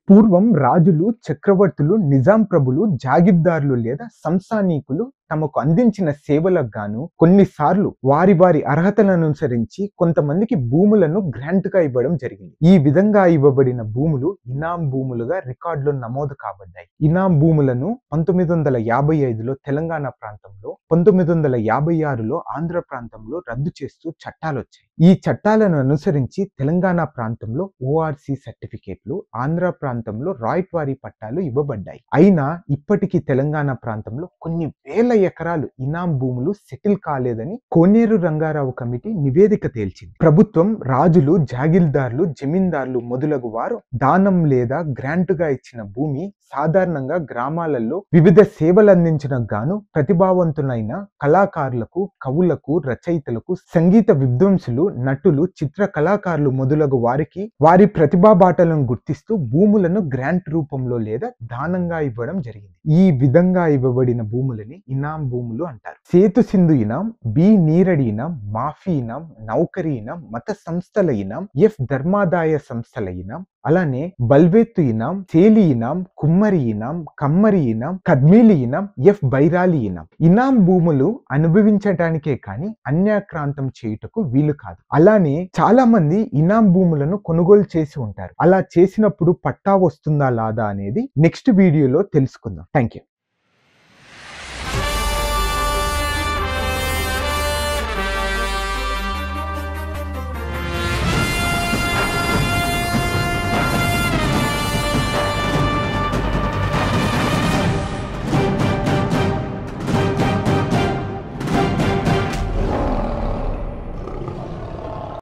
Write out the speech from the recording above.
పూర్వం రాజులు, చక్రవర్తులు, నిజాం ప్రభులు, జాగీర్దార్లు లేదా సంస్థానీకులు తమకు అందించిన సేవలకు గాను కొన్నిసార్లు వారి అర్హతలననుసరించి కొంతమందికి భూములను గ్రాంట్‌గా ఇవ్వడం జరిగింది. ఈ విధంగా ఇవ్వబడిన భూములు ఇనాం భూములుగా రికార్డులో నమోదు కాబడ్డాయి. ఇనాం భూములను 1955లో తెలంగాణ ప్రాంతంలో, 1956లో ఆంధ్ర ప్రాంతంలో రద్దు చేస్తూ చట్టాలొచ్చాయి. ఈ చట్టాలను అనుసరించి తెలంగాణ ప్రాంతంలో ఓఆర్‌సి సర్టిఫికేట్లు, ఆంధ్ర ప్రాంతంలో రాయట్వారీ పట్టాలు ఇవ్వబడ్డాయి. అయినా ఇప్పటికీ తెలంగాణ ప్రాంతంలో కొన్ని వేల ఎకరాలు ఇనాం భూములు సెటిల్ కాలేదని కోనేరు రంగారావు కమిటీ నివేదిక తేల్చింది. ప్రభుత్వం రాజులు, జాగీర్దార్లు, జమీందార్లు మొదలగు వారు దానం లేదా గ్రాంటుగా ఇచ్చిన భూమి సాధారణంగా గ్రామాలలో వివిధ సేవలందించడానికి గాను ప్రతిభావంతులైన కళాకారులకు, కవులకు, రచయితలకు, సంగీత విద్వాంసులు, నటులు, చిత్ర కళాకారులు మొదలగు వారికి వారి ప్రతిభా బాటలను గుర్తిస్తూ భూములను గ్రాంట్ రూపంలో లేదా దానంగా ఇవ్వడం జరిగింది. ఈ విధంగా ఇవ్వబడిన భూములని ఇనాం భూములు అంటారు. సేతు సింధు ఇనాం, బి నీరడి ఇనాం, మాఫీ ఇనాం, నౌకరీ ఇనాం, మత సంస్థల ఇనాం, ఎఫ్ ధర్మాదాయ సంస్థల ఇనాం, అలానే బల్వేత్తు ఇనాం, సేలి ఇనాం, కుమ్మరి ఇనాం, కమ్మరి ఇనాం, కద్మీలి ఇనాం, ఎఫ్ బైరాలి ఇనాం. ఇనాం భూములు అనుభవించడానికే కానీ అన్యాక్రాంతం చేయుటకు వీలు కాదు. అలానే చాలా మంది ఇనాం భూములను కొనుగోలు చేసి ఉంటారు. అలా చేసినప్పుడు పట్టా వస్తుందా లాదా అనేది నెక్స్ట్ వీడియోలో తెలుసుకుందాం. Thank you.